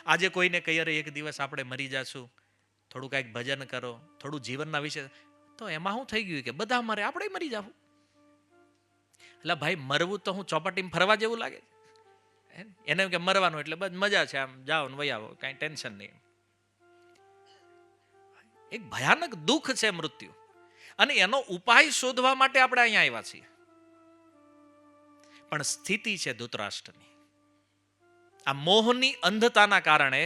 આજે કોઈને કહીએ અરે એક દિવસ આપણે મરી જાશું, થોડું કાંઈક ભજન કરો, થોડું જીવનના વિશે, તો એમાં શું થઈ ગયું કે બધા મરે આપણે મરી જાવું. એટલે ભાઈ મરવું તો હું ચોપાટીમાં ફરવા જેવું લાગે. એને એમ કે મરવાનું એટલે બસ મજા છે, આમ જાઓ ને વહી આવો, કાંઈ ટેન્શન નહીં. એક ભયાનક દુઃખ છે મૃત્યુ, અને એનો ઉપાય શોધવા માટે આપણે અહીંયા આવ્યા છીએ. પણ સ્થિતિ છે ધૃતરાષ્ટ્રની. આ મોહની અંધતાના કારણે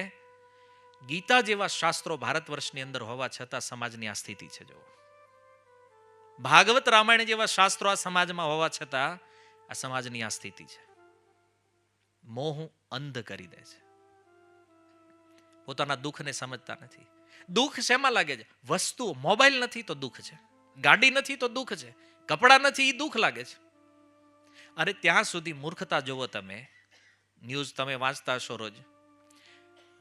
ગીતા જેવા શાસ્ત્રો ભારત વર્ષની અંદર હોવા છતાં સમાજની આ સ્થિતિ છે. જો ભાગવત રામાયણ જેવા શાસ્ત્રો આ સમાજમાં હોવા છતાં આ સમાજની આ સ્થિતિ છે. મોહ અંધ કરી દે છે. પોતાના દુઃખને સમજતા નથી. દુઃખ શેમાં લાગે છે? વસ્તુઓ. મોબાઈલ નથી તો દુઃખ છે, ગાડી નથી તો દુઃખ છે, કપડાં નથી એ દુઃખ લાગે છે. અરે ત્યાં સુધી મૂર્ખતા જોવો તમે. ન્યૂઝ તમે વાંચતા હશો રોજ.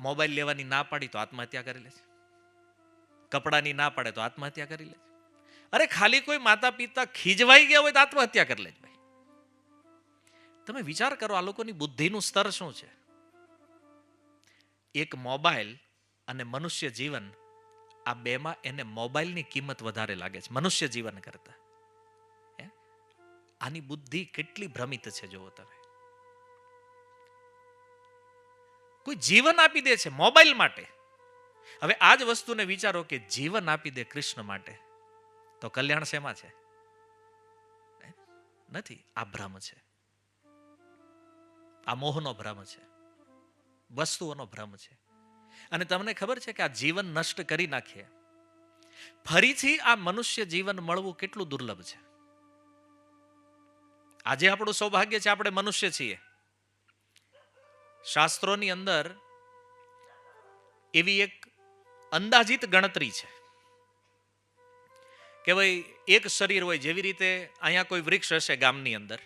મોબાઈલ લેવાની ના પાડી તો આત્મહત્યા કરી લે છે, કપડાની ના પાડે તો આત્મહત્યા કરી લે છે. અરે ખાલી કોઈ માતા પિતા ખીજવાઈ ગયા હોય તો આત્મહત્યા કરી લે છે. ભાઈ તમે વિચાર કરો આ લોકોની બુદ્ધિનું સ્તર શું છે. એક મોબાઈલ અને મનુષ્ય જીવન, આ બેમાં એને મોબાઈલની કિંમત વધારે લાગે છે મનુષ્ય જીવન કરતા. આની બુદ્ધિ કેટલી ભ્રમિત છે જોવો તમે. કોઈ જીવન આપી દે છે મોબાઈલ માટે. હવે આ જ વસ્તુને વિચારો કે જીવન આપી દે કૃષ્ણ માટે, તો કલ્યાણ શેમાં છે? નથી. આ ભ્રમ છે, આ મોહનો ભ્રમ છે, વસ્તુઓનો ભ્રમ છે. અને તમને ખબર છે કે આ જીવન નષ્ટ કરી નાખીએ, ફરીથી આ મનુષ્ય જીવન મળવું કેટલું દુર્લભ છે. આજે આપણું સૌભાગ્ય છે, આપણે મનુષ્ય છીએ. શાસ્ત્રોની અંદર એવી એક અંદાજિત ગણતરી છે કે ભાઈ એક શરીર હોય, જેવી રીતે અહીંયા કોઈ વૃક્ષ હશે ગામની અંદર,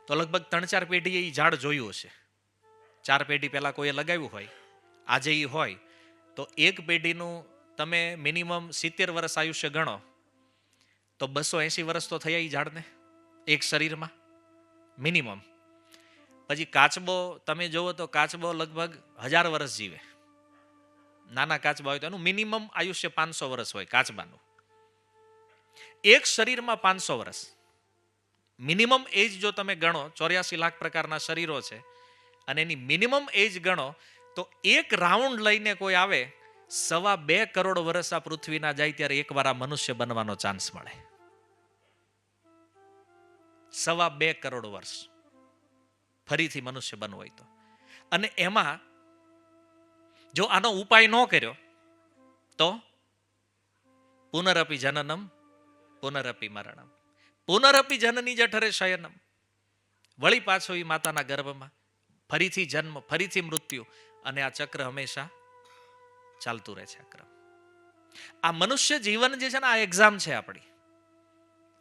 તો લગભગ 3-4 પેઢીએ એ ઝાડ જોયું હશે. 4 પેઢી પહેલા કોઈએ લગાવ્યું હોય, આજે એ હોય તો એક પેઢીનું તમે મિનિમમ 70 વર્ષ આયુષ્ય ગણો તો 280 વર્ષ તો થયા એ ઝાડને એક શરીરમાં મિનિમમ. પછી કાચબો તમે જોવો તો કાચબો લગભગ 1000 વર્ષ જીવે. નાના કાચબા હોય તો એનું મિનિમમ આયુષ્ય 500 વર્ષ હોય કાચબાનું. એક શરીરમાં 500 વર્ષ મિનિમમ એજ જો તમે ગણો, 84 લાખ પ્રકારના શરીરો છે અને એની મિનિમમ એજ ગણો તો એક રાઉન્ડ લઈને કોઈ આવે 2.25 કરોડ વર્ષ આ પૃથ્વીના જાય ત્યારે એકવાર આ મનુષ્ય બનવાનો ચાન્સ મળે. 2.25 કરોડ વર્ષ ફરીથી મનુષ્ય બનવું હોય તો. અને એમાં જો આનો ઉપાય ન કર્યો તો પુનરપી જનનમ પુનરપી મરણમ પુનરપી જનની જઠરે શયનમ, વળી પાછો એ માતાના ગર્ભમાં, ફરીથી જન્મ, ફરીથી મૃત્યુ, અને આ ચક્ર હંમેશા ચાલતું રહે છે. ક્રમ આ મનુષ્ય જીવન જે છે ને, આ એક્ઝામ છે આપણી.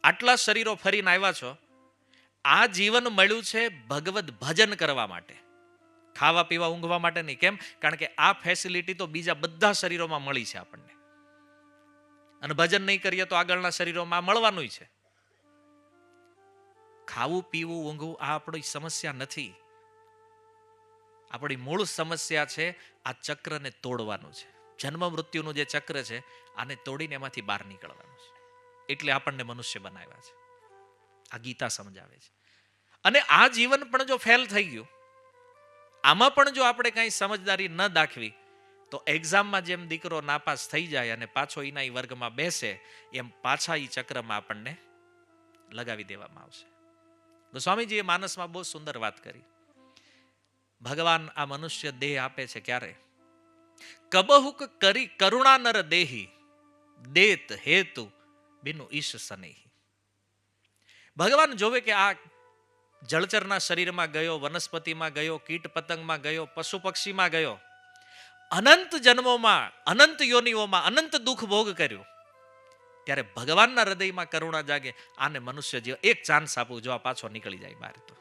આટલા શરીરો ફરીને આવ્યા છો, આ જીવન મળ્યું છે ભગવદ ભજન કરવા માટે, ખાવા પીવા ઊંઘવા માટે નહીં. કેમ? કારણ કે આ ફેસિલિટી તો બીજા બધા શરીરોમાં મળી છે આપણને, અને ભજન નહીં કરીએ તો આગળના શરીરોમાં મળવાનું છે. ખાવું પીવું ઊંઘવું આ આપણી સમસ્યા નથી. આપણી મૂળ સમસ્યા છે આ ચક્રને તોડવાનું છે. જન્મ મૃત્યુનું જે ચક્ર છે આને તોડીને એમાંથી બહાર નીકળવાનું છે. એટલે આપણને મનુષ્ય બનાવ્યા છે. આ ગીતા સમજાવે છે. અને આ જીવન પણ જો ફેલ થઈ ગયું, આમાં પણ જો આપણે કાંઈ સમજદારી ન દાખવી તો એક્ઝામમાં જેમ દીકરો નાપાસ થઈ જાય અને પાછો એના વર્ગમાં બેસે, એમ પાછા એ ચક્રમાં આપણને લગાવી દેવામાં આવશે. તો સ્વામીજીએ માનસમાં બહુ સુંદર વાત કરી. ભગવાન આ મનુષ્ય દેહ આપે છે ક્યારે? કબહુક કરી કરુણા નર દેહી દેત હેતુ બિનુ ઈશ સનેહી. ભગવાન જોવે કે આ જળચરના શરીરમાં ગયો, વનસ્પતિમાં ગયો, કીટ પતંગમાં ગયો, પશુ પક્ષીમાં ગયો, અનંત જન્મોમાં, અનંત યોનિઓમાં અનંત દુઃખ ભોગ કર્યું, ત્યારે ભગવાનના હૃદયમાં કરુણા જાગે. આને મનુષ્ય જીવ એક ચાન્સ આપવું, જો આ પાછો નીકળી જાય બહાર તો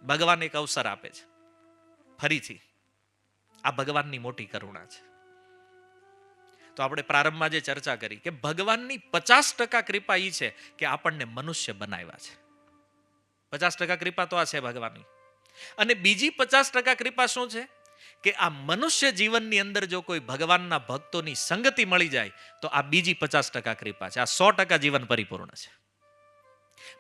ભગવાન એક અવસર આપે છે ફરીથી. આ ભગવાનની મોટી કરુણા છે. તો આપણે પ્રારંભમાં જે ચર્ચા કરી કે ભગવાનની 50% કૃપા એ છે કે આપણને મનુષ્ય બનાવ્યા છે. 50% કૃપા તો આ છે ભગવાનની. અને બીજી 50% કૃપા શું છે કે આ મનુષ્ય જીવનની અંદર જો કોઈ ભગવાનના ભક્તોની સંગતિ મળી જાય તો આ બીજી 50% કૃપા છે. આ 100% જીવન પરિપૂર્ણ છે.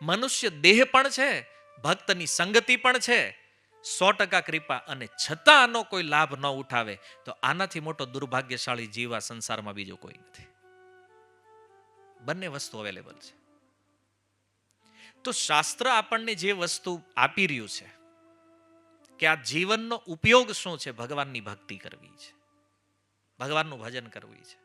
મનુષ્ય દેહ પણ છે, ભક્તની સંગતિ પણ છે, 100% કૃપા, અને છતાં આનો કોઈ લાભ ન ઉઠાવે તો આનાથી મોટો દુર્ભાગ્યશાળી જીવ આ સંસારમાં બીજો કોઈ નથી. બંને વસ્તુ અવેલેબલ છે. તો શાસ્ત્ર આપણને જે વસ્તુ આપી રહ્યું છે કે આ જીવનનો ઉપયોગ શું છે, ભગવાનની ભક્તિ કરવી છે, ભગવાનનું ભજન કરવું છે.